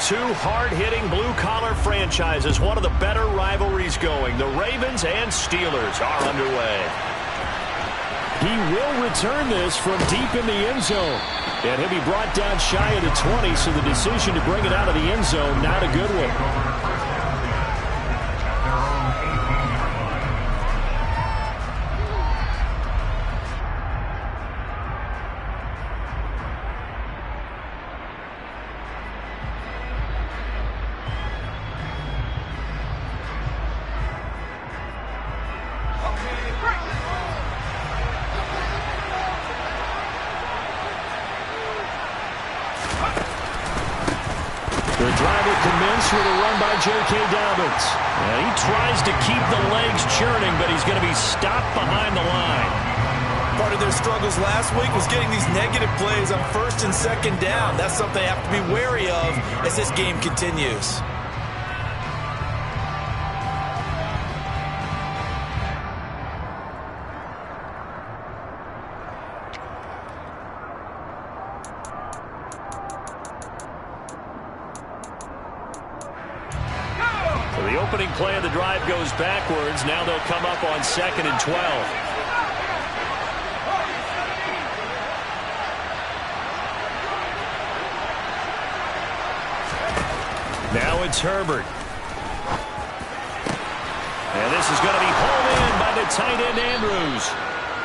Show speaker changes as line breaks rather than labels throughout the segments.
two hard-hitting blue-collar franchises, one of the better rivalries going. The Ravens and Steelers are underway.
He will return this from deep in the end zone. And he'll be brought down shy of the 20, so the decision to bring it out of the end zone, not a good one. The drive will commence with a run by J.K. Dobbins. And he tries to keep the legs churning, but he's going to be stopped behind the line.
Part of their struggles last week was getting these negative plays on first and second down. That's something they have to be wary of as this game continues.
The opening play of the drive goes backwards. Now they'll come up on 2nd and 12. Now it's Herbert. And this is going to be pulled in by the tight end Andrews.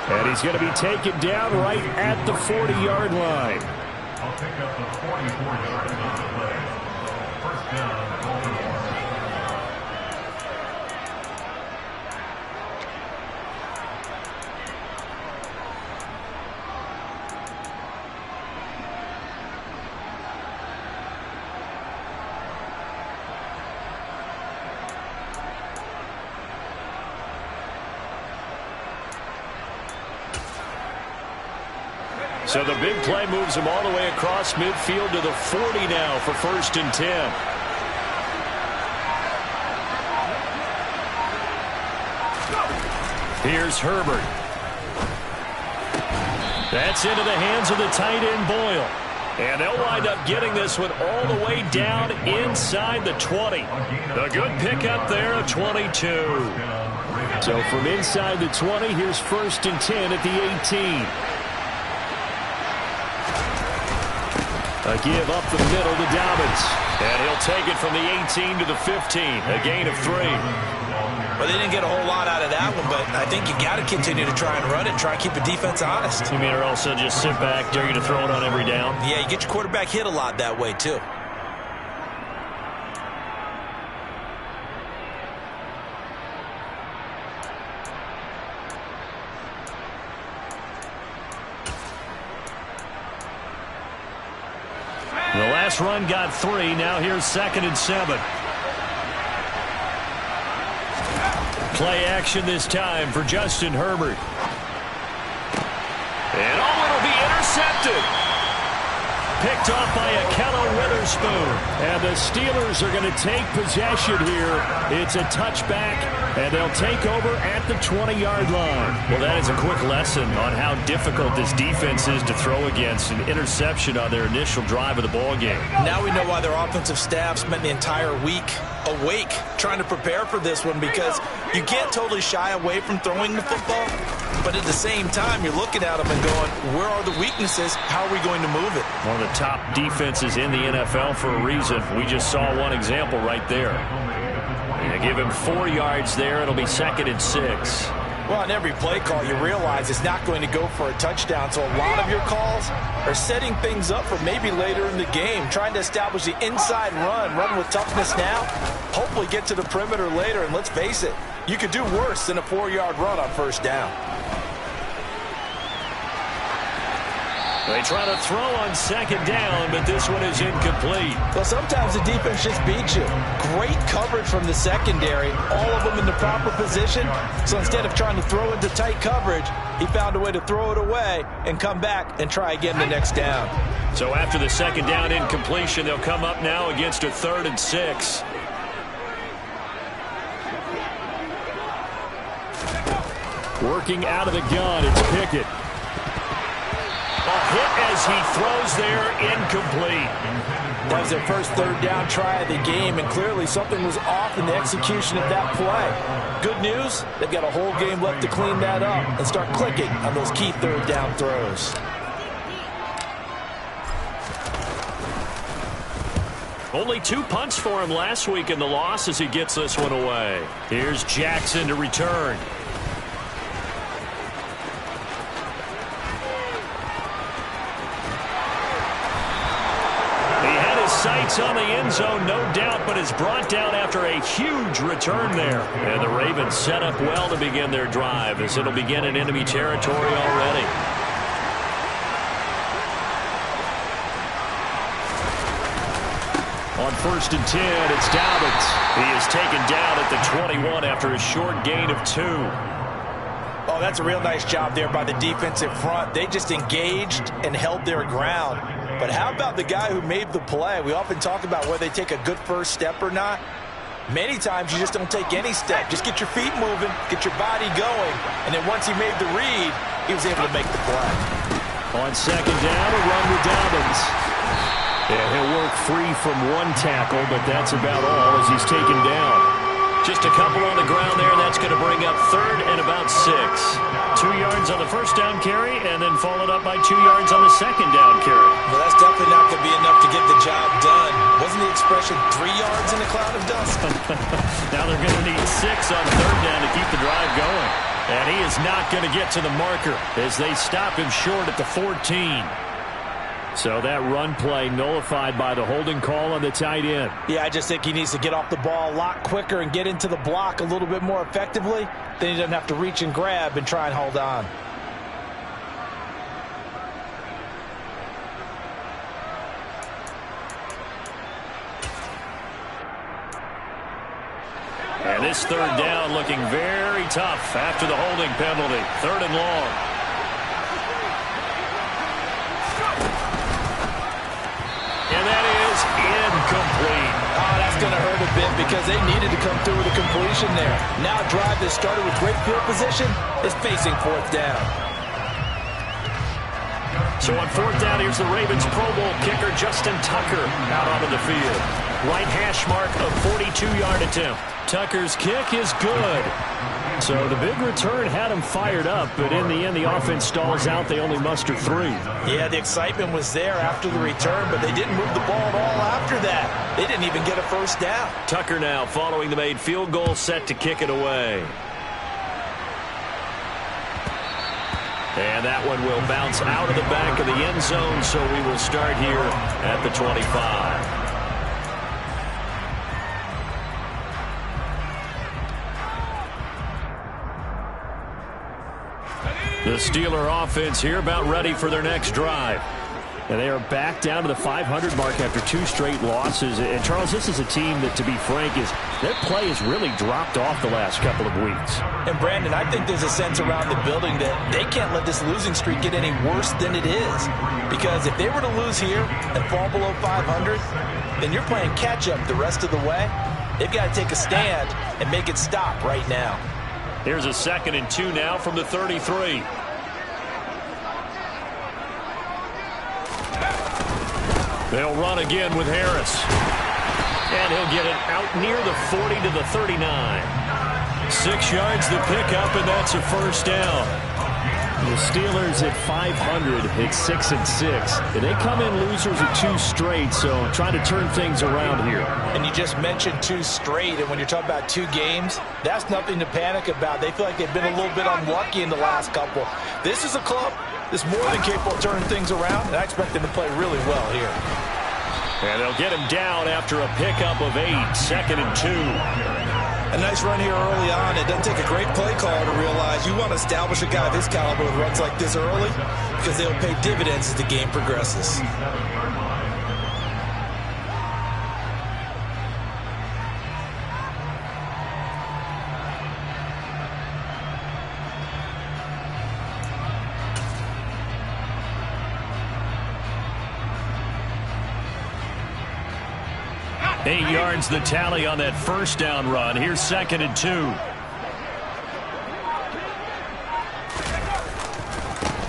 And he's going to be taken down right at the 40-yard line.
I'll pick up the 44-yard line of the play. First down.
So the big play moves him all the way across midfield to the 40 now for 1st and 10. Here's Herbert. That's into the hands of the tight end Boyle. And they'll wind up getting this one all the way down inside the 20. The good pickup there of 22.
So from inside the 20, here's 1st and 10 at the 18. A give up the middle to Dobbins.
And he'll take it from the 18 to the 15. A gain of 3.
Well, they didn't get a whole lot out of that one, but I think you got to continue to try and run it and try and keep the defense honest.
You mean, or also just sit back, dare you to throw it on every down?
Yeah, you get your quarterback hit a lot that way, too.
The last run got 3. Now here's 2nd and 7. Play action this time for Justin Herbert. And it'll be intercepted. Picked off by Akello Witherspoon.
And the Steelers are going to take possession here. It's a touchback, and they'll take over at the 20-yard line.
Well, that is a quick lesson on how difficult this defense is to throw against. An interception on their initial drive of the ball game.
Now we know why their offensive staff spent the entire week awake trying to prepare for this one, because you can't totally shy away from throwing the football, but at the same time you're looking at them and going, where are the weaknesses? How are we going to move it?
One of the top defenses in the NFL for a reason. We just saw one example right there. And give him 4 yards there. It'll be 2nd and 6.
Well, on every play call, you realize it's not going to go for a touchdown. So a lot of your calls are setting things up for maybe later in the game, trying to establish the inside run with toughness now, hopefully get to the perimeter later. And let's face it, you could do worse than a 4-yard run on 1st down.
They try to throw on 2nd down, but this one is incomplete.
Well, sometimes the defense just beats you. Great coverage from the secondary, all of them in the proper position. So instead of trying to throw into tight coverage, he found a way to throw it away and come back and try again the next down.
So after the 2nd down incompletion, they'll come up now against a 3rd and 6.
Working out of the gun, it's Pickett.
A hit as he throws there, incomplete.
That was their first third down try of the game, and clearly something was off in the execution of that play. Good news, they've got a whole game left to clean that up and start clicking on those key third down throws.
Only 2 punts for him last week in the loss as he gets this one away. Here's Jackson to return. He had his sights on the end zone, no doubt, but is brought down after a huge return there. And the Ravens set up well to begin their drive as it'll begin in enemy territory already. On 1st and 10, it's Dobbins. He is taken down at the 21 after a short gain of 2.
Oh, that's a real nice job there by the defensive front. They just engaged and held their ground. But how about the guy who made the play? We often talk about whether they take a good first step or not. Many times you just don't take any step. Just get your feet moving, get your body going, and then once he made the read, he was able to make the play.
On 2nd down, a run with Dobbins. And he'll work free from 1 tackle, but that's about all as he's taken down.
Just a couple on the ground there. That's going to bring up 3rd and about 6. 2 yards on the first down carry, and then followed up by 2 yards on the 2nd down carry.
Well, that's definitely not going to be enough to get the job done. Wasn't the expression 3 yards in a cloud of dust?
Now they're going to need 6 on 3rd down to keep the drive going. And he is not going to get to the marker as they stop him short at the 14.
So that run play nullified by the holding call on the tight end.
Yeah, I just think he needs to get off the ball a lot quicker and get into the block a little bit more effectively. Then he doesn't have to reach and grab and try and hold on.
And this 3rd down looking very tough after the holding penalty. 3rd and long. And that is incomplete.
Oh, that's going to hurt a bit because they needed to come through with a completion there. Now a drive that started with great field position is facing 4th down.
So on 4th down, here's the Ravens Pro Bowl kicker Justin Tucker out onto the field. Right hash mark of 42-yard attempt. Tucker's kick is good.
So the big return had him fired up, but in the end, the offense stalls out. They only muster 3.
Yeah, the excitement was there after the return, but they didn't move the ball at all after that. They didn't even get a first down.
Tucker now following the made field goal, set to kick it away. And that one will bounce out of the back of the end zone, so we will start here at the 25. The Steeler offense here about ready for their next drive.
And they are back down to the 500 mark after 2 straight losses. And, Charles, this is a team that, to be frank, their play has really dropped off the last couple of weeks.
And, Brandon, I think there's a sense around the building that they can't let this losing streak get any worse than it is. Because if they were to lose here and fall below 500, then you're playing catch-up the rest of the way. They've got to take a stand and make it stop right now.
Here's a 2nd and 2 now from the 33. They'll run again with Harris. And he'll get it out near the 40 to the 39. 6 yards the pickup, and that's a first down.
The Steelers at 500 at 6 and 6. And they come in losers at 2 straight, so trying to turn things around here.
And you just mentioned 2 straight, and when you're talking about 2 games, that's nothing to panic about. They feel like they've been a little bit unlucky in the last couple. This is a club that's more than capable of turning things around, and I expect them to play really well here.
And they'll get him down after a pickup of 8, 2nd and 2.
A nice run here early on. It doesn't take a great play caller to realize you want to establish a guy of his caliber with runs like this early because they'll pay dividends as the game progresses.
Eight yards the tally on that first down run. Here's 2nd and 2.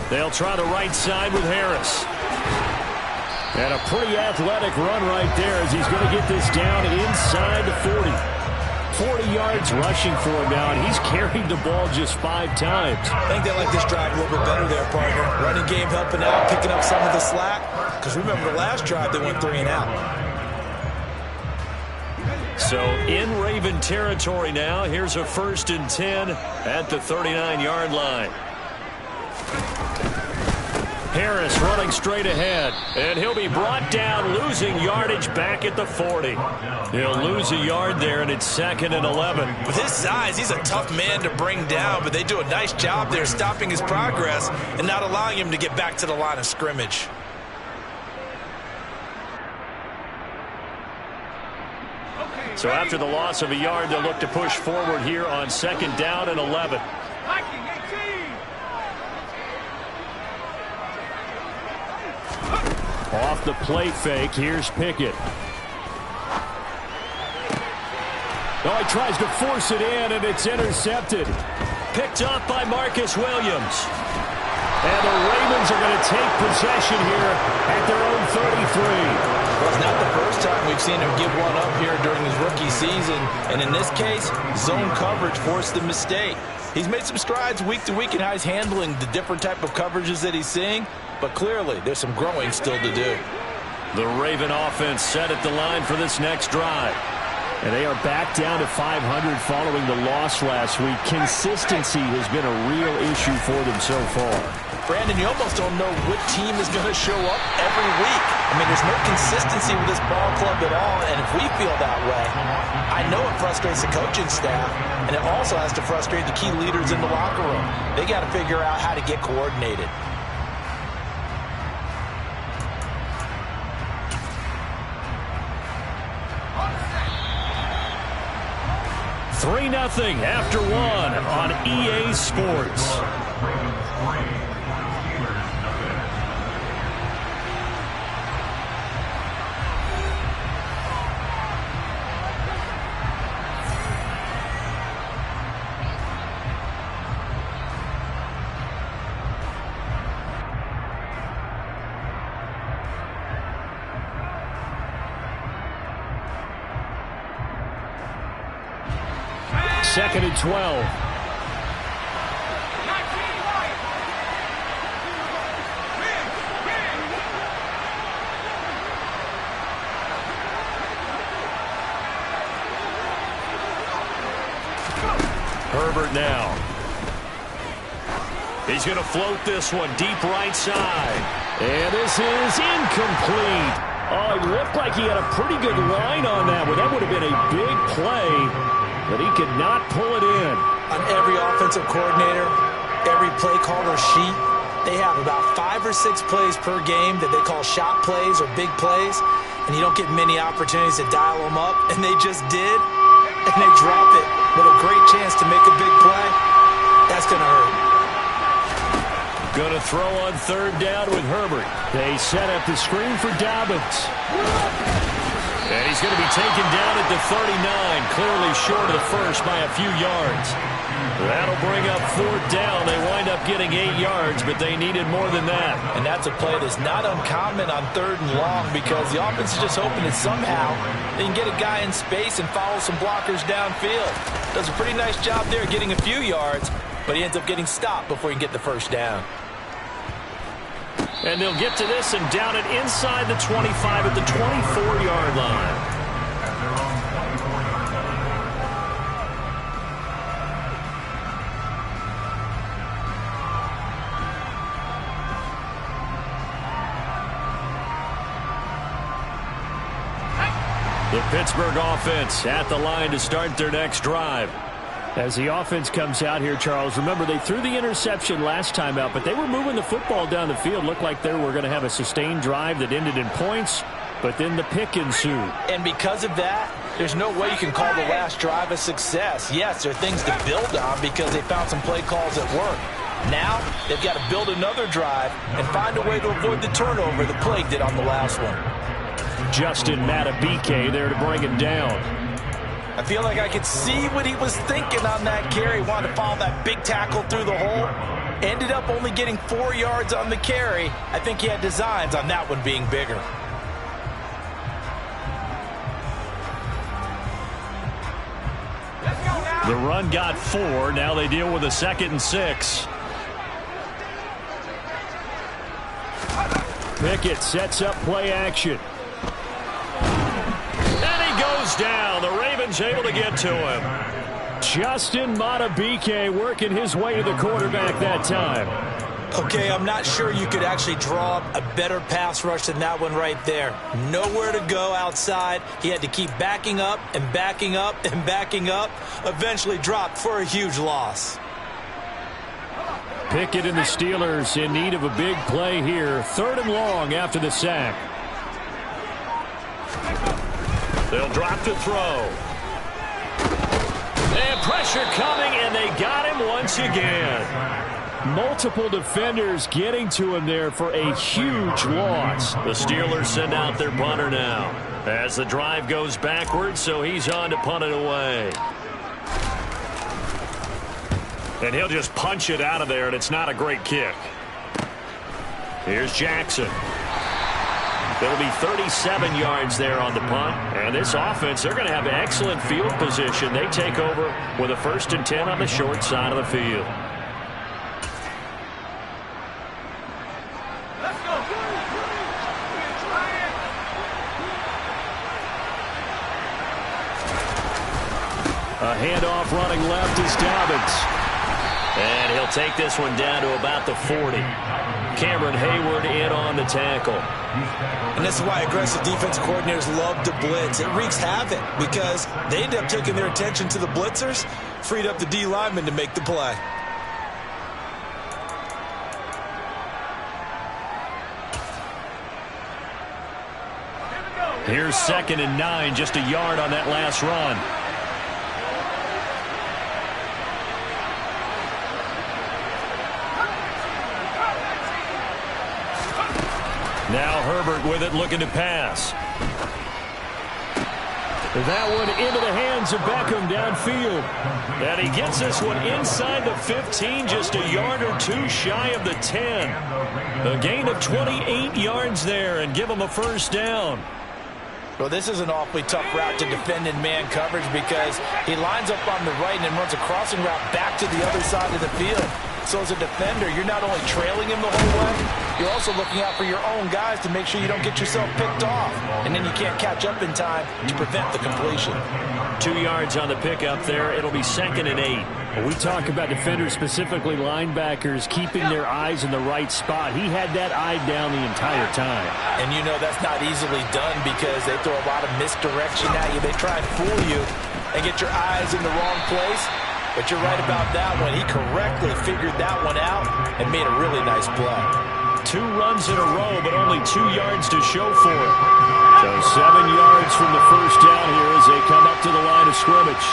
They'll try the right side with Harris.
And a pretty athletic run right there as he's going to get this down inside the 40. 40 yards rushing for him now, and he's carried the ball just 5 times.
I think they like this drive a little bit better there, partner. Running game helping out, picking up some of the slack. Because remember, the last drive they went 3 and out.
So in Raven territory now. Here's a 1st and 10 at the 39-yard line. Harris running straight ahead, and he'll be brought down, losing yardage back at the 40. He'll lose a yard there, and it's 2nd and 11.
With his size, he's a tough man to bring down, but they do a nice job there stopping his progress and not allowing him to get back to the line of scrimmage.
So after the loss of a yard, they'll look to push forward here on 2nd down and 11.
Off the play fake, here's Pickett. Oh, he tries to force it in, and it's intercepted.
Picked up by Marcus Williams.
And the Ravens are going to take possession here at their own 33.
Well, it's not the first time we've seen him give one up here during his rookie season. And in this case, zone coverage forced the mistake. He's made some strides week to week in how he's handling the different type of coverages that he's seeing. But clearly, there's some growing still to do.
The Raven offense set at the line for this next drive.
And they are back down to 500 following the loss last week. Consistency has been a real issue for them so far.
Brandon, you almost don't know what team is going to show up every week. I mean, there's no consistency with this ball club at all, and if we feel that way, I know it frustrates the coaching staff, and it also has to frustrate the key leaders in the locker room. They got to figure out how to get coordinated.
3-0 after 1 on EA Sports.
Second and 12.
Herbert now. He's going to float this one deep right side.
And this is incomplete. Oh, he looked like he had a pretty good line on that one. That would have been a big play. But he could not pull it in.
On every offensive coordinator, every play caller sheet, they have about 5 or 6 plays per game that they call shot plays or big plays, and you don't get many opportunities to dial them up, and they just did, and they drop it with a great chance to make a big play. That's going to hurt.
Going to throw on 3rd down with Herbert.
They set up the screen for Dobbins.
And he's going to be taken down at the 39, clearly short of the first by a few yards. That'll bring up 4th down. They wind up getting 8 yards, but they needed more than that.
And that's a play that's not uncommon on 3rd and long because the offense is just hoping that somehow they can get a guy in space and follow some blockers downfield. Does a pretty nice job there getting a few yards, but he ends up getting stopped before he can get the 1st down.
And they'll get to this and down it inside the 25 at the 24-yard line. The Pittsburgh offense at the line to start their next drive.
As the offense comes out here, Charles, remember they threw the interception last time out, but they were moving the football down the field. Looked like they were going to have a sustained drive that ended in points, but then the pick ensued.
And because of that, there's no way you can call the last drive a success. Yes, there are things to build on because they found some play calls that work. Now, they've got to build another drive and find a way to avoid the turnover the play did on the last one.
Justin Matabike there to bring him down.
I feel like I could see what he was thinking on that carry. Wanted to follow that big tackle through the hole. Ended up only getting 4 yards on the carry. I think he had designs on that one being bigger.
The run got 4. Now they deal with a 2nd and 6. Pickett sets up play action.
And he goes down. The Ravens able to get to him.
Justin Madubuike working his way to the quarterback that time.
Okay, I'm not sure you could actually draw up a better pass rush than that one right there. Nowhere to go outside. He had to keep backing up and backing up and backing up. Eventually dropped for a huge loss.
Pickett and the Steelers in need of a big play here. 3rd and long after the sack.
They'll drop to throw. And pressure coming, and they got him once again.
Multiple defenders getting to him there for a huge loss.
The Steelers send out their punter now as the drive goes backwards, so he's on to punt it away. And he'll just punch it out of there, and it's not a great kick. Here's Jackson. It'll be 37 yards there on the punt. And this offense, they're going to have excellent field position. They take over with a 1st and 10 on the short side of the field.
A handoff running left is Dobbins.
And he'll take this one down to about the 40. Cameron Hayward in on the tackle.
And this is why aggressive defense coordinators love to blitz. It wreaks havoc because they end up taking their attention to the blitzers, freed up the D lineman to make the play.
Here's 2nd and 9, just a yard on that last run. Now Herbert with it, looking to pass. That one into the hands of Beckham downfield.
And he gets this one inside the 15, just a yard or 2 shy of the 10. A gain of 28 yards there, and give him a 1st down.
Well, this is an awfully tough route to defend in man coverage because he lines up on the right and then runs a crossing route back to the other side of the field. So as a defender, you're not only trailing him the whole way, you're also looking out for your own guys to make sure you don't get yourself picked off. And then you can't catch up in time to prevent the completion.
2 yards on the pickup there. It'll be 2nd and 8.
We talk about defenders, specifically linebackers, keeping their eyes in the right spot. He had that eye down the entire time.
And you know that's not easily done because they throw a lot of misdirection at you. They try and fool you and get your eyes in the wrong place. But you're right about that one. He correctly figured that one out and made a really nice play.
2 runs in a row, but only 2 yards to show for it. So 7 yards from the 1st down here as they come up to the line of scrimmage.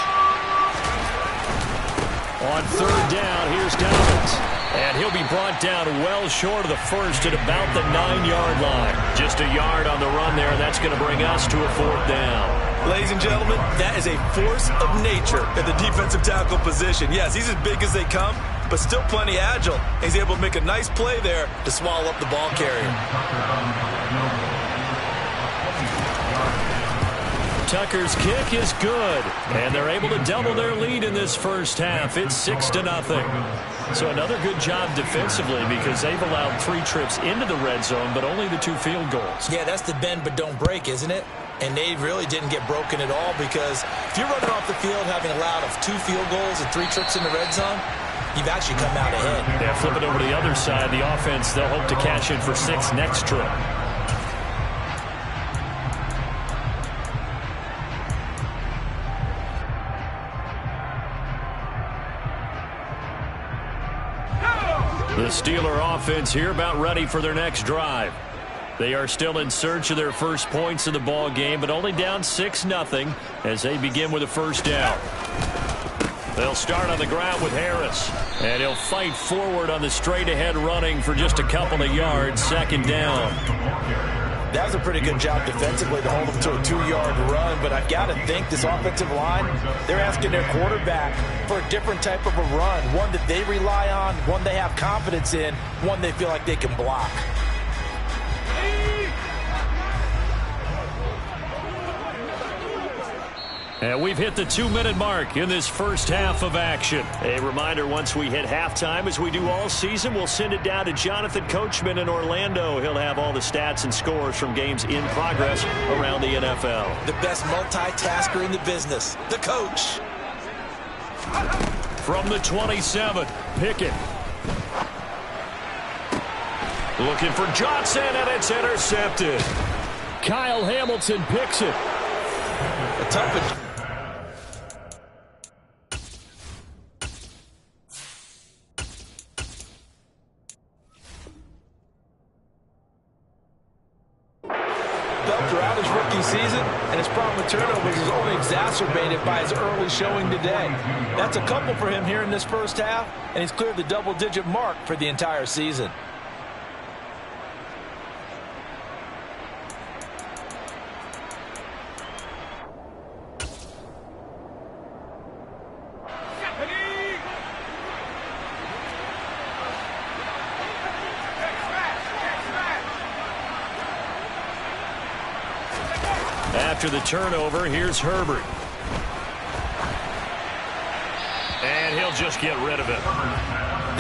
On 3rd down, here's Dobbins.
And he'll be brought down well short of the 1st at about the 9-yard line. Just a yard on the run there. That's going to bring us to a 4th down.
Ladies and gentlemen, that is a force of nature at the defensive tackle position. Yes, he's as big as they come, but still plenty agile. He's able to make a nice play there to swallow up the ball carrier.
Tucker's kick is good, and they're able to double their lead in this 1st half. It's 6-0. So another good job defensively because they've allowed 3 trips into the red zone, but only the 2 field goals.
Yeah, that's the bend but don't break, isn't it? And they really didn't get broken at all because if you're running off the field having allowed 2 field goals and 3 trips in the red zone, you've actually come out ahead.
Yeah, flip it over to the other side. The offense, they'll hope to cash in for 6 next trip. The Steeler offense here about ready for their next drive. They are still in search of their first points in the ball game, but only down 6-0 as they begin with a 1st down. They'll start on the ground with Harris, and he'll fight forward on the straight-ahead running for just a couple of yards. 2nd down.
That was a pretty good job defensively to hold them to a 2-yard run, but I've got to think this offensive line, they're asking their quarterback for a different type of a run, one that they rely on, one they have confidence in, one they feel like they can block.
And we've hit the 2-minute mark in this first half of action. A reminder, once we hit halftime, as we do all season, we'll send it down to Jonathan Coachman in Orlando. He'll have all the stats and scores from games in progress around the NFL.
The best multitasker in the business, the coach.
From the 27, Pickett. Looking for Johnson, and it's intercepted.
Kyle Hamilton picks it.
A tough. Throughout his rookie season, and his problem with turnovers is only exacerbated by his early showing today. That's a couple for him here in this first half, and he's cleared the double-digit mark for the entire season.
After the turnover, here's Herbert. And he'll just get rid of it.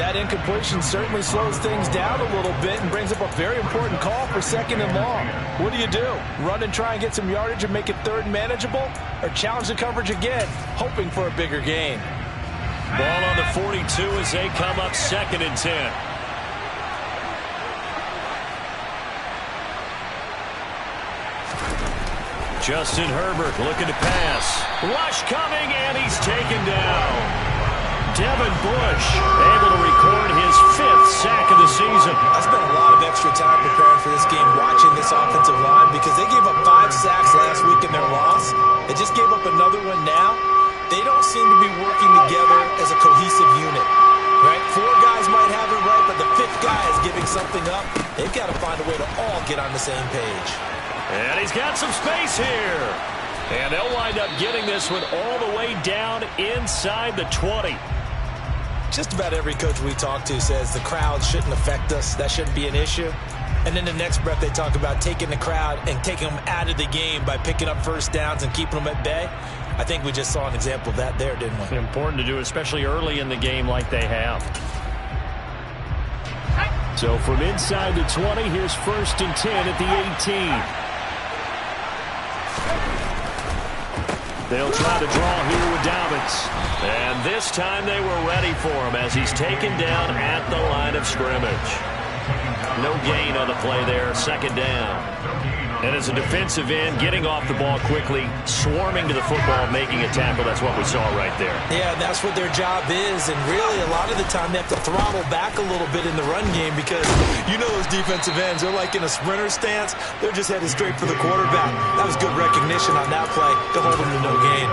That incompletion certainly slows things down a little bit and brings up a very important call for 2nd and long. What do? Run and try and get some yardage and make it 3rd and manageable? Or challenge the coverage again, hoping for a bigger gain?
Ball on the 42 as they come up 2nd and 10. Justin Herbert looking to pass. Rush coming, and he's taken down. Devin Bush able to record his 5th sack of the season.
I spent a lot of extra time preparing for this game, watching this offensive line, because they gave up 5 sacks last week in their loss. They just gave up another one now. They don't seem to be working together as a cohesive unit. Right? 4 guys might have it right, but the 5th guy is giving something up. They've got to find a way to all get on the same page.
And he's got some space here. And they'll wind up getting this one all the way down inside the 20.
Just about every coach we talk to says the crowd shouldn't affect us. That shouldn't be an issue. And then the next breath they talk about taking the crowd and taking them out of the game by picking up first downs and keeping them at bay. I think we just saw an example of that there, didn't we?
Important to do, especially early in the game like they have. So from inside the 20, here's 1st and 10 at the 18. They'll try to draw here with Dobbins.
And this time they were ready for him as he's taken down at the line of scrimmage. No gain on the play there, 2nd down. And as a defensive end, getting off the ball quickly, swarming to the football, making a tackle, that's what we saw right there.
Yeah, that's what their job is, and really a lot of the time they have to throttle back a little bit in the run game because you know those defensive ends, they're like in a sprinter stance. They're just headed straight for the quarterback. That was good recognition on that play to hold them to no gain.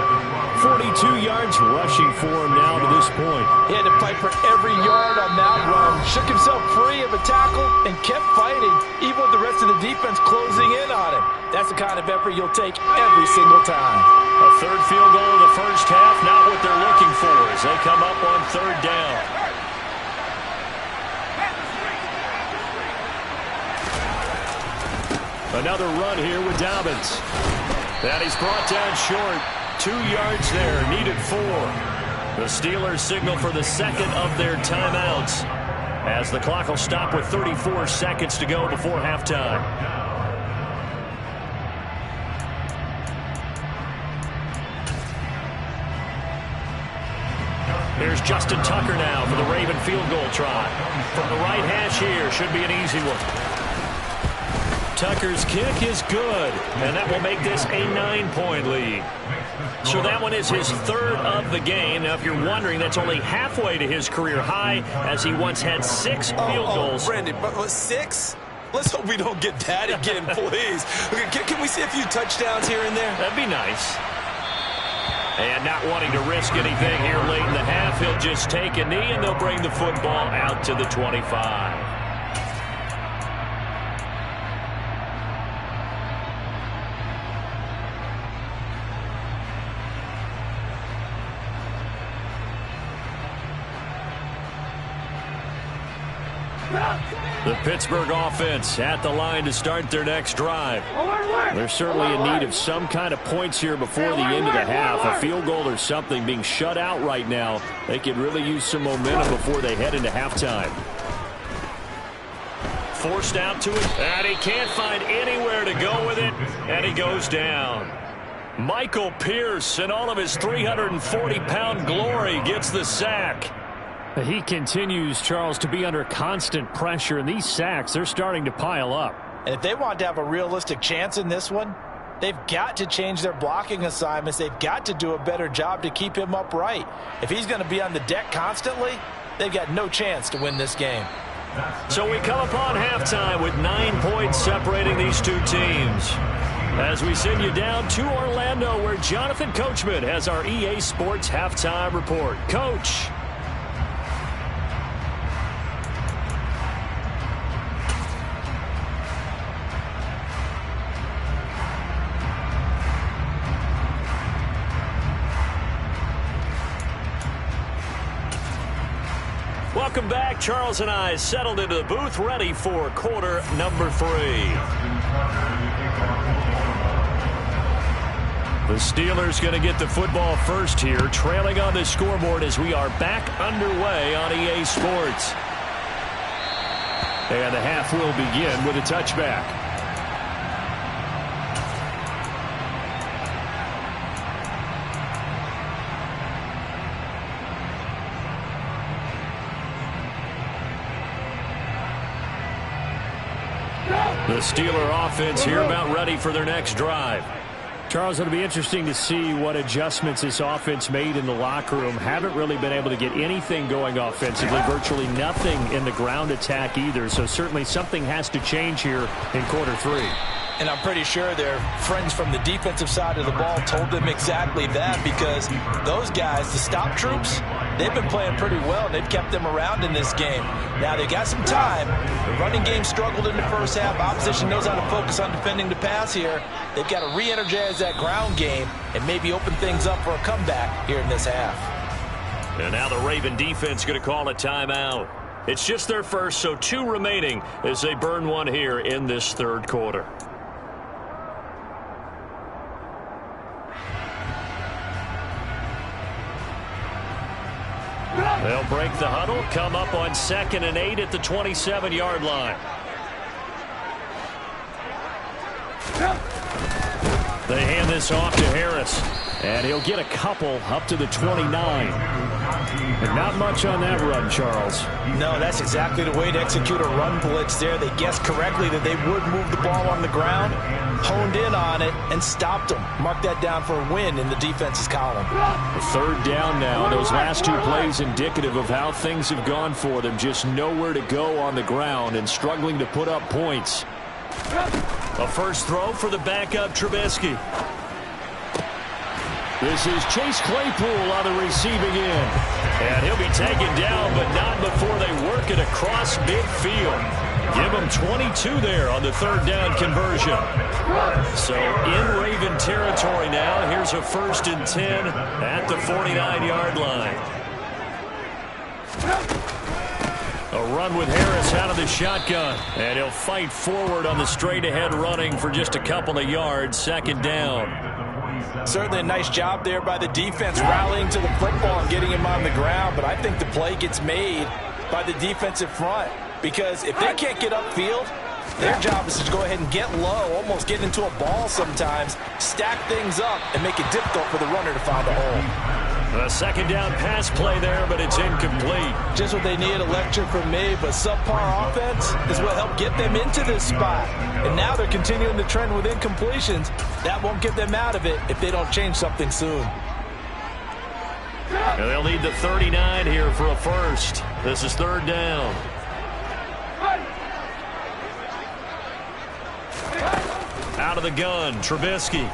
42 yards rushing for him now to this point.
He had to fight for every yard on that run. Shook himself free of a tackle and kept fighting, even with the rest of the defense closing in on him. That's the kind of effort you'll take every single time.
A 3rd field goal of the first half, not what they're looking for as they come up on 3rd down.
Another run here with Dobbins.
And he's brought down short. 2 yards there, needed 4. The Steelers signal for the 2nd of their timeouts as the clock will stop with 34 seconds to go before halftime. Here's Justin Tucker now for the Raven field goal try. From the right hash here, should be an easy one. Tucker's kick is good, and that will make this a 9-point lead. So that one is his 3rd of the game. Now, if you're wondering, that's only halfway to his career high, as he once had 6 field goals.
Brandon, but 6? Let's hope we don't get that again, please. Okay, can we see a few touchdowns here and there?
That'd be nice. And not wanting to risk anything here late in the half, he'll just take a knee, and they'll bring the football out to the 25. The Pittsburgh offense at the line to start their next drive.
They're certainly in need of some kind of points here before the end of the half. A field goal or something. Being shut out right now, they could really use some momentum before they head into halftime.
Forced out to it, and he can't find anywhere to go with it, and he goes down. Michael Pierce, in all of his 340-pound glory, gets the sack.
He continues, Charles, to be under constant pressure, and these sacks, they're starting to pile up.
And if they want to have a realistic chance in this one, they've got to change their blocking assignments. They've got to do a better job to keep him upright. If he's going to be on the deck constantly, they've got no chance to win this game.
So we come upon halftime with 9 points separating these two teams. As we send you down to Orlando, where Jonathan Coachman has our EA Sports halftime report. Coach. Welcome back. Charles and I settled into the booth, ready for quarter number 3. The Steelers going to get the football first here, trailing on the scoreboard as we are back underway on EA Sports. And the half will begin with a touchback. The Steeler offense here about ready for their next drive.
Charles, it'll be interesting to see what adjustments this offense made in the locker room. Haven't really been able to get anything going offensively, virtually nothing in the ground attack either. So certainly something has to change here in quarter 3.
And I'm pretty sure their friends from the defensive side of the ball told them exactly that, because those guys, the stop troops, they've been playing pretty well, and they've kept them around in this game. Now, they got some time. The running game struggled in the first half. Opposition knows how to focus on defending the pass here. They've got to re-energize that ground game and maybe open things up for a comeback here in this half.
And now the Raven defense going to call a timeout. It's just their first, so 2 remaining as they burn one here in this third quarter. They'll break the huddle, come up on 2nd and 8 at the 27-yard line. They hand this off to Harris, and he'll get a couple up to the 29.
And not much on that run, Charles.
No, that's exactly the way to execute a run blitz there. They guessed correctly that they would move the ball on the ground, honed in on it, and stopped them. Mark that down for a win in the defense's column.
The 3rd down now. Those last 2 plays indicative of how things have gone for them. Just nowhere to go on the ground and struggling to put up points.
A first throw for the backup Trubisky.
This is Chase Claypool on the receiving end.
And he'll be taken down, but not before they work it across midfield. Give him 22 there on the 3rd down conversion. So in Raven territory now. Here's a 1st and 10 at the 49-yard line. A run with Harris out of the shotgun. And he'll fight forward on the straight-ahead running for just a couple of yards. 2nd down.
Certainly a nice job there by the defense rallying to the football and getting him on the ground, but I think the play gets made by the defensive front, because if they can't get upfield, their job is to go ahead and get low, almost get into a ball sometimes, stack things up, and make it difficult for the runner to find a hole.
A 2nd down pass play there, but it's incomplete.
Just what they need, a lecture from me, but subpar offense is what helped get them into this spot. And now they're continuing the trend with incompletions. That won't get them out of it if they don't change something soon.
And they'll need the 39 here for a first. This is 3rd down. Out of the gun, Trubisky.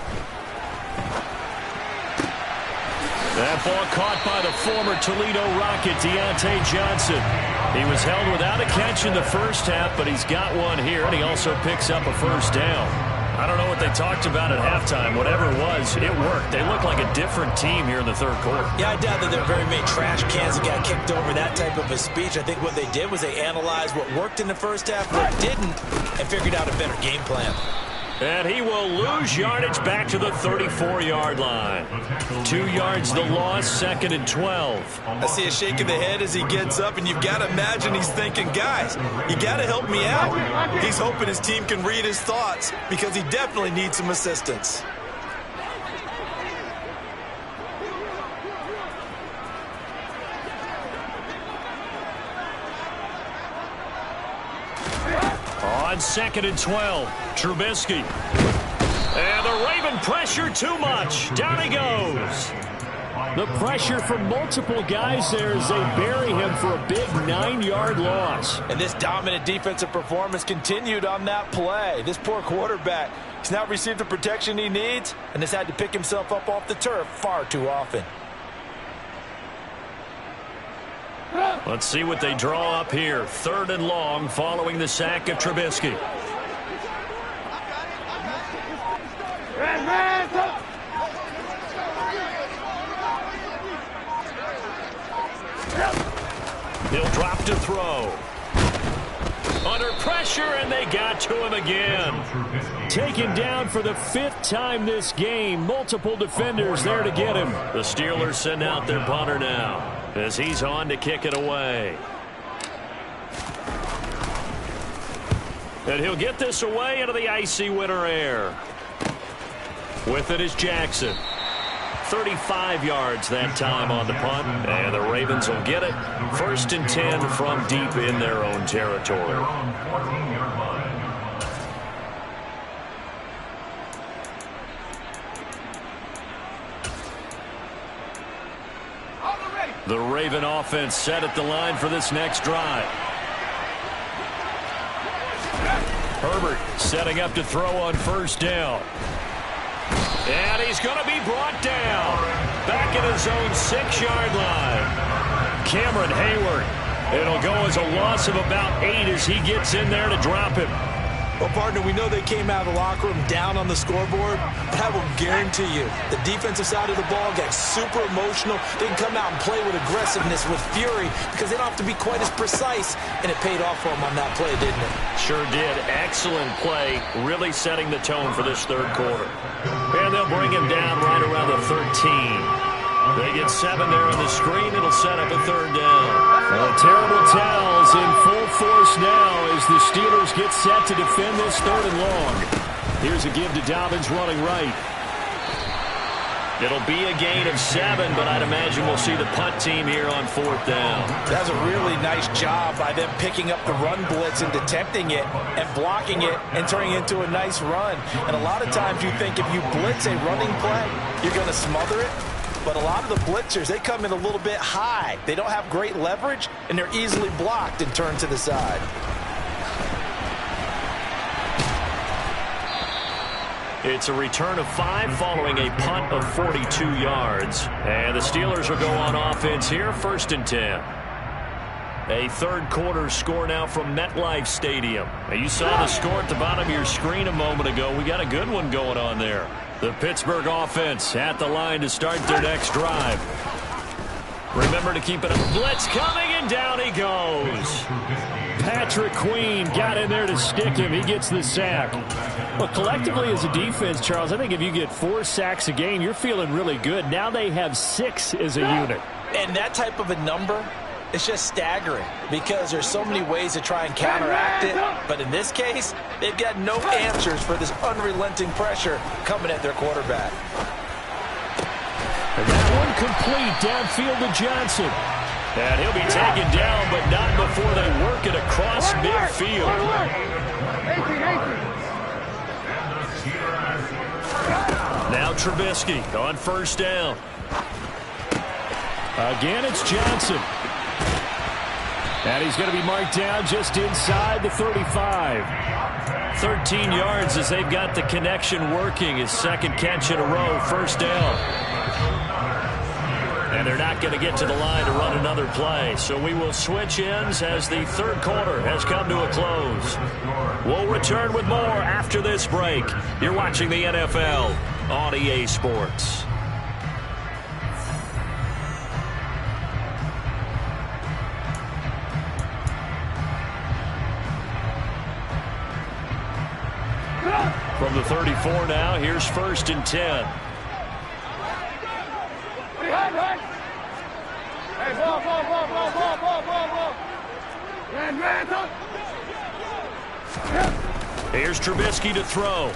That ball caught by the former Toledo Rocket, Deontay Johnson. He was held without a catch in the first half, but he's got one here, and he also picks up a 1st down.
I don't know what they talked about at halftime. Whatever it was, it worked. They look like a different team here in the third quarter.
Yeah, I doubt that there are very many trash cans that got kicked over that type of a speech. I think what they did was they analyzed what worked in the first half, what didn't, and figured out a better game plan.
And he will lose yardage back to the 34-yard line. 2 yards the loss, 2nd and 12.
I see a shake of the head as he gets up, and you've got to imagine he's thinking, guys, you got to help me out. He's hoping his team can read his thoughts because he definitely needs some assistance.
On 2nd and 12, Trubisky. And the Raven pressure too much. Down he goes. The pressure from multiple guys there as they bury him for a big 9-yard loss.
And this dominant defensive performance continued on that play. This poor quarterback, he's not received the protection he needs and has had to pick himself up off the turf far too often.
Let's see what they draw up here. 3rd and long following the sack of Trubisky. He'll drop to throw. Under pressure, and they got to him again. Taken down for the 5th time this game. Multiple defenders there to get him. The Steelers send out their punter now as he's on to kick it away. And he'll get this away into the icy winter air. With it is Jackson. 35 yards that time on the punt. And the Ravens will get it. 1st and 10 from deep in their own territory. The Raven offense set at the line for this next drive. Herbert setting up to throw on 1st down. And he's going to be brought down. Back at his own 6-yard line. Cameron Hayward. It'll go as a loss of about 8 as he gets in there to drop him.
Well, partner, we know they came out of the locker room down on the scoreboard, but I will guarantee you the defensive side of the ball got super emotional. They can come out and play with aggressiveness, with fury, because they don't have to be quite as precise, and it paid off for them on that play, didn't it?
Sure did. Excellent play, really setting the tone for this 3rd quarter. And they'll bring him down right around the 13. They get 7 there on the screen. It'll set up a 3rd down. Terrible towels in full force now as the Steelers get set to defend this 3rd and long. Here's a give to Dobbins running right. It'll be a gain of 7, but I'd imagine we'll see the punt team here on 4th down.
That's a really nice job by them picking up the run blitz and detecting it and blocking it and turning it into a nice run. And a lot of times you think if you blitz a running play, you're going to smother it. But a lot of the blitzers, they come in a little bit high. They don't have great leverage, and they're easily blocked and turned to the side.
It's a return of 5 following a punt of 42 yards. And the Steelers will go on offense here, 1st and 10. A 3rd quarter score now from MetLife Stadium. Now, you saw the score at the bottom of your screen a moment ago. We got a good one going on there. The Pittsburgh offense at the line to start their next drive. Remember to keep it up. Blitz coming, and down he goes. Patrick Queen got in there to stick him. He gets the sack. Well, collectively as a defense, Charles, I think if you get 4 sacks a game, you're feeling really good. Now they have 6 as a unit.
And that type of a number, it's just staggering because there's so many ways to try and counteract it. But in this case, they've got no answers for this unrelenting pressure coming at their quarterback.
And that one complete downfield to Johnson. And he'll be taken down, but not before they work it across midfield. Now Trubisky on 1st down. Again, it's Johnson. And he's going to be marked down just inside the 35. 13 yards as they've got the connection working. His 2nd catch in a row, 1st down. And they're not going to get to the line to run another play. So we will switch ends as the third quarter has come to a close. We'll return with more after this break. You're watching the NFL on EA Sports. From the 34 now, here's 1st and 10. Here's Trubisky to throw.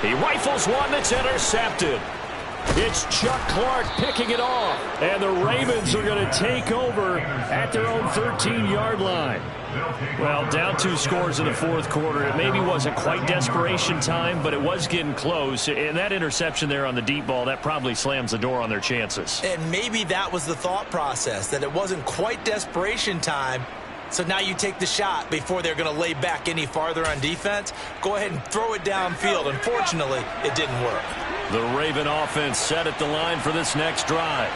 He rifles one that's intercepted. It's Chuck Clark picking it off. And the Ravens are going to take over at their own 13-yard line. Well, down 2 scores in the fourth quarter. It maybe wasn't quite desperation time, but it was getting close. And that interception there on the deep ball, that probably slams the door on their chances.
And maybe that was the thought process, that it wasn't quite desperation time. So now you take the shot before they're going to lay back any farther on defense. Go ahead and throw it downfield. Unfortunately, it didn't work.
The Raven offense set at the line for this next drive.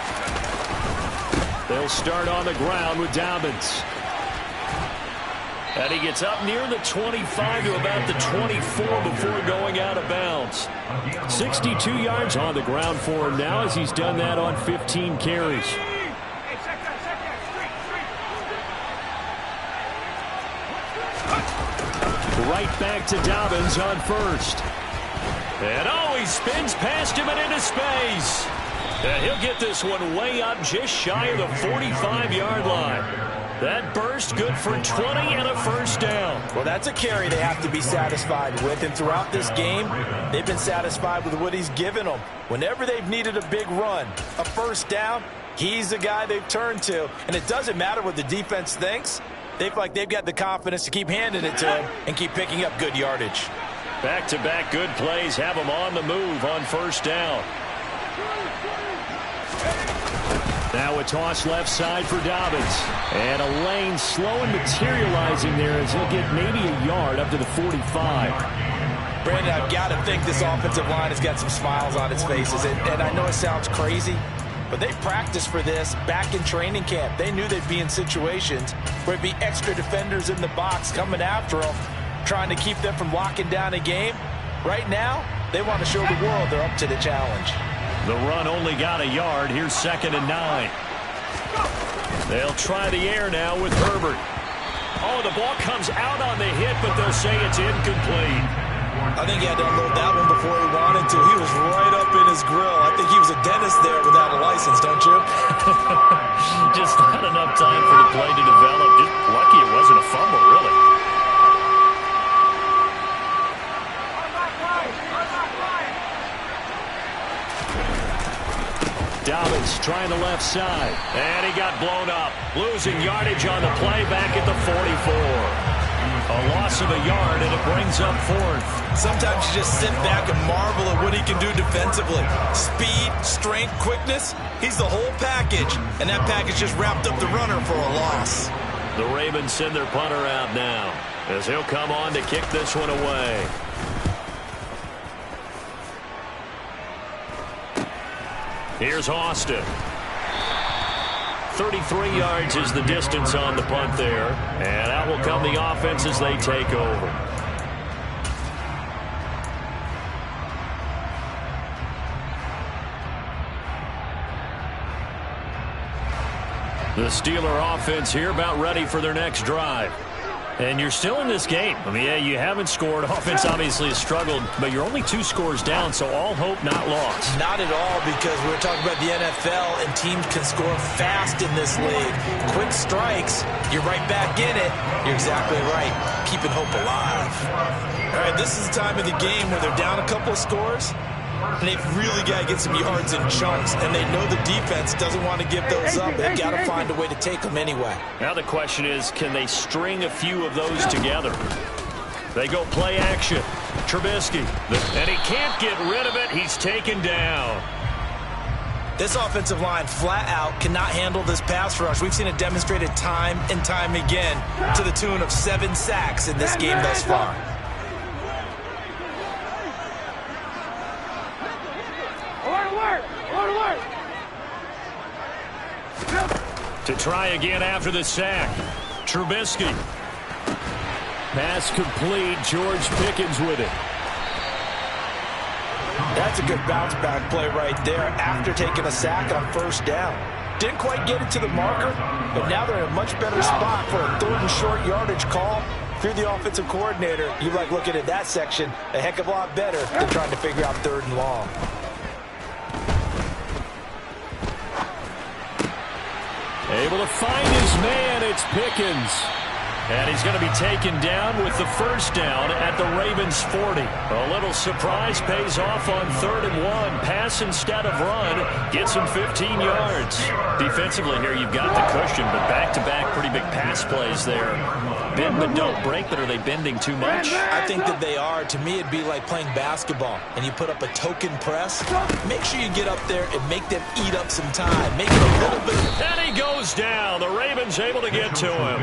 They'll start on the ground with Dobbins. And he gets up near the 25 to about the 24 before going out of bounds. 62 yards on the ground for him now as he's done that on 15 carries. Right back to Dobbins on 1st. And he spins past him and into space. And he'll get this one way up just shy of the 45-yard line. That burst good for 20 and a 1st down.
Well, that's a carry they have to be satisfied with. And throughout this game, they've been satisfied with what he's given them. Whenever they've needed a big run, a 1st down, he's the guy they've turned to. And it doesn't matter what the defense thinks. They feel like they've got the confidence to keep handing it to him and keep picking up good yardage.
Back-to-back good plays have him on the move on 1st down. Now a toss left side for Dobbins. And a lane slow and materializing there as he'll get maybe a yard up to the 45.
Brandon, I've got to think this offensive line has got some smiles on its faces. And I know it sounds crazy, but they practiced for this back in training camp. They knew they'd be in situations where it'd be extra defenders in the box coming after them, trying to keep them from locking down a game. Right now, they want to show the world they're up to the challenge.
The run only got a yard. Here's 2nd and 9. They'll try the air now with Herbert. Oh, the ball comes out on the hit, but they'll say it's incomplete.
I think he had to unload that one before he wanted to. He was right up in his grill. I think he was a dentist there without a license, don't you?
Just not enough time for the play to develop. Just lucky it wasn't a fumble, really. Dobbins trying the left side. And he got blown up. Losing yardage on the play back at the 44. A loss of a yard, and it brings up 4th.
Sometimes you just sit back and marvel at what he can do defensively. Speed, strength, quickness. He's the whole package. And that package just wrapped up the runner for a loss.
The Ravens send their punter out now as he'll come on to kick this one away. Here's Austin. 33 yards is the distance on the punt there. And out will come the offense as they take over. The Steeler offense here about ready for their next drive. And you're still in this game. I mean, yeah, you haven't scored. Offense obviously has struggled, but you're only 2 scores down, so all hope not lost.
Not at all, because we're talking about the NFL, and teams can score fast in this league. Quick strikes, you're right back in it. You're exactly right. Keeping hope alive. All right, this is the time of the game where they're down a couple of scores, and they've really got to get some yards in chunks, and they know the defense doesn't want to give those up. They've got to find a way to take them anyway.
Now the question is, can they string a few of those together? They go play action. Trubisky, and he can't get rid of it. He's taken down.
This offensive line flat out cannot handle this pass rush. We've seen it demonstrated time and time again to the tune of 7 sacks in this game thus far.
To try again after the sack. Trubisky. Pass complete. George Pickens with it.
That's a good bounce back play right there after taking a sack on first down. Didn't quite get it to the marker, but now they're in a much better spot for a third and short yardage call. If you're the offensive coordinator, you like looking at that section a heck of a lot better than trying to figure out third and long.
Able to find his man. It's Pickens. And he's going to be taken down with the first down at the Ravens 40. A little surprise pays off on 3rd and 1. Pass instead of run gets him 15 yards. Defensively here, you've got the cushion, but back-to-back pretty big pass plays there. Bend but don't break, but are they bending too much?
I think that they are. To me, it'd be like playing basketball, and you put up a token press. Make sure you get up there and make them eat up some time. Make it a little bit.
And he goes down. The Ravens able to get to him.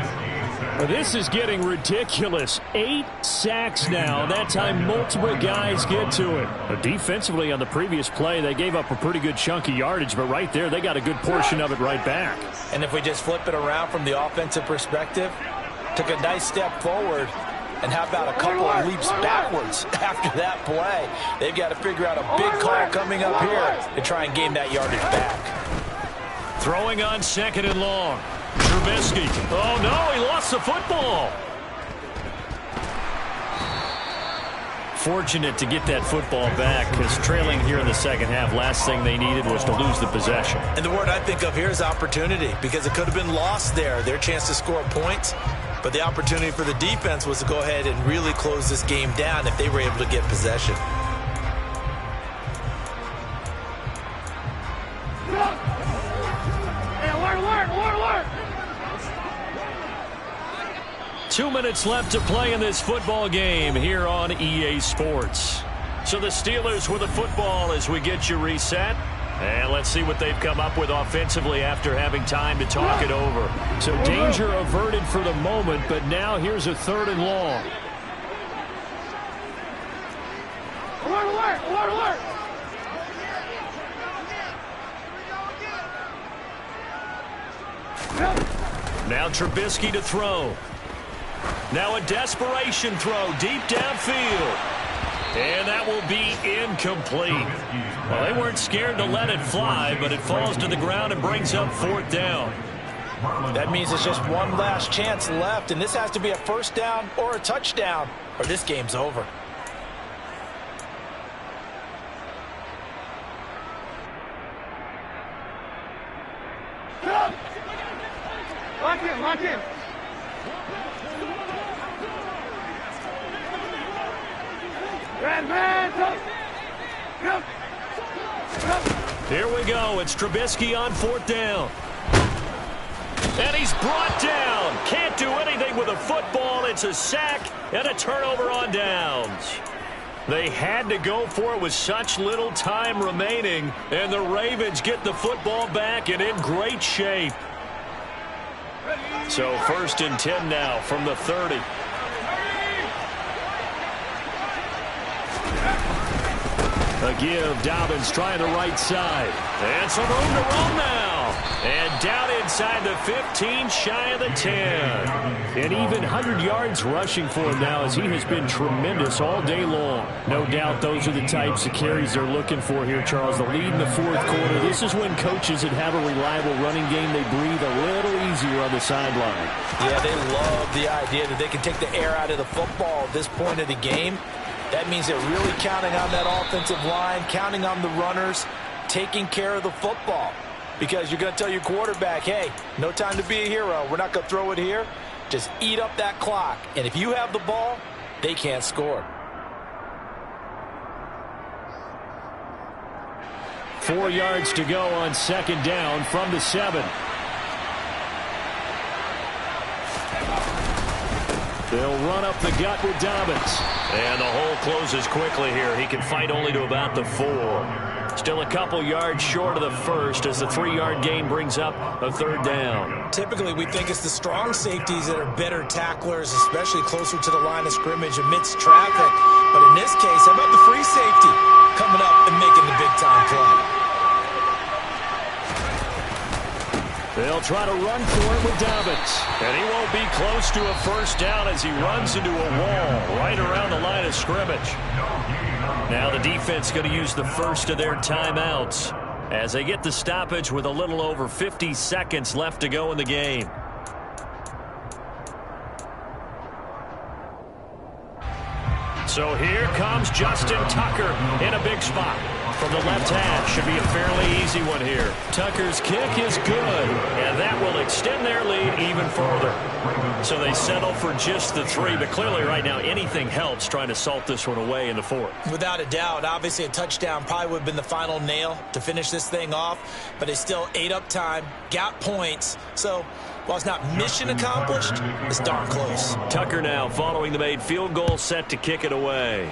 This is getting ridiculous. 8 sacks now. That time multiple guys get to it. But defensively on the previous play, they gave up a pretty good chunk of yardage, but right there they got a good portion of it right back.
And if we just flip it around from the offensive perspective, took a nice step forward, and how about a couple of leaps backwards after that play? They've got to figure out a big call coming up here to try and gain that yardage back.
Throwing on 2nd and long. Trubisky. Oh, no, he lost the football. Fortunate to get that football back because trailing here in the second half, last thing they needed was to lose the possession.
And the word I think of here is opportunity, because it could have been lost there, their chance to score points. But the opportunity for the defense was to go ahead and really close this game down if they were able to get possession.
Alert. 2 minutes left to play in this football game here on EA Sports. So the Steelers with the football as we get you reset. And let's see what they've come up with offensively after having time to talk it over. So danger averted for the moment, but now here's a 3rd and long.
Alert.
Now Trubisky to throw. Now a desperation throw deep downfield. And that will be incomplete. Well, they weren't scared to let it fly, but it falls to the ground and brings up 4th down.
That means it's just one last chance left, and this has to be a first down or a touchdown, or this game's over.
Lock in.
Here we go. It's Trubisky on 4th down. And he's brought down. Can't do anything with a football. It's a sack and a turnover on downs. They had to go for it with such little time remaining, and the Ravens get the football back and in great shape. So 1st and 10 now from the 30. A give. Dobbins trying the right side. And some room to run now. And down inside the 15, shy of the 10. And even 100 yards rushing for him now as he has been tremendous all day long. No doubt those are the types of carries they're looking for here, Charles. The lead in the 4th quarter. This is when coaches that have a reliable running game, they breathe a little easier on the sideline.
Yeah, they love the idea that they can take the air out of the football at this point of the game. That means they're really counting on that offensive line, counting on the runners, taking care of the football. Because you're going to tell your quarterback, hey, no time to be a hero. We're not going to throw it here. Just eat up that clock. And if you have the ball, they can't score.
4 yards to go on 2nd down from the 7. They'll run up the gut with Dobbins. And the hole closes quickly here. He can fight only to about the 4. Still a couple yards short of the first as the 3-yard gain brings up a 3rd down.
Typically, we think it's the strong safeties that are better tacklers, especially closer to the line of scrimmage amidst traffic. But in this case, how about the free safety coming up and making the big-time play?
They'll They'll try to run for it with Dobbins.
And he won't be close to a first down as he runs into a wall right around the line of scrimmage. Now the defense going to use the first of their timeouts as they get the stoppage with a little over 50 seconds left to go in the game. So here comes Justin Tucker in a big spot. From the left hash, should be a fairly easy one here. Tucker's kick is good, and that will extend their lead even further. So they settle for just the 3, but clearly right now anything helps trying to salt this one away in the 4th.
Without a doubt, obviously a touchdown probably would have been the final nail to finish this thing off, but they still ate up time, got points, so while it's not mission accomplished, it's darn close.
Tucker now following the made field goal, set to kick it away.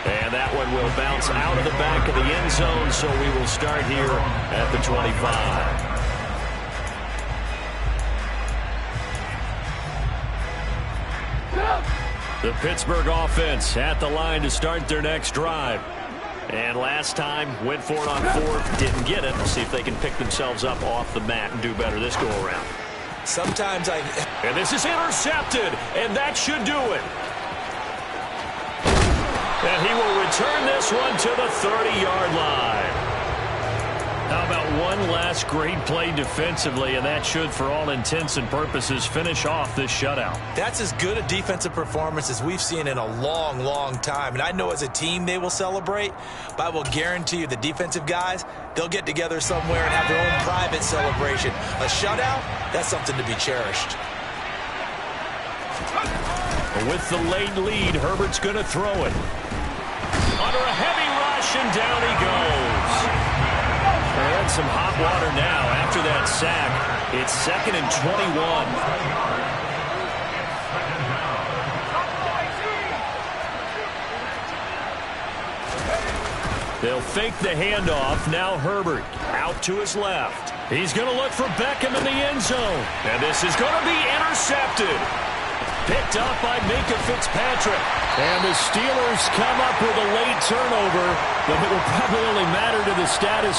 And that one will bounce out of the back of the end zone, so we will start here at the 25. The Pittsburgh offense at the line to start their next drive. And last time, went for it on 4th, didn't get it. Let's see if they can pick themselves up off the mat and do better this go-around.
And
this is intercepted, and that should do it. And he will return this one to the 30-yard line. How about one last great play defensively, and that should, for all intents and purposes, finish off this shutout.
That's as good a defensive performance as we've seen in a long, long time. And I know as a team they will celebrate, but I will guarantee you the defensive guys, they'll get together somewhere and have their own private celebration. A shutout, that's something to be cherished.
With the late lead, Herbert's going to throw it. Under a heavy rush, and down he goes. They're in some hot water now after that sack. It's 2nd and 21. They'll fake the handoff. Now Herbert out to his left. He's going to look for Beckham in the end zone. And this is going to be intercepted. Picked up by Minka Fitzpatrick.
And the Steelers come up with a late turnover, but it will probably only matter to the status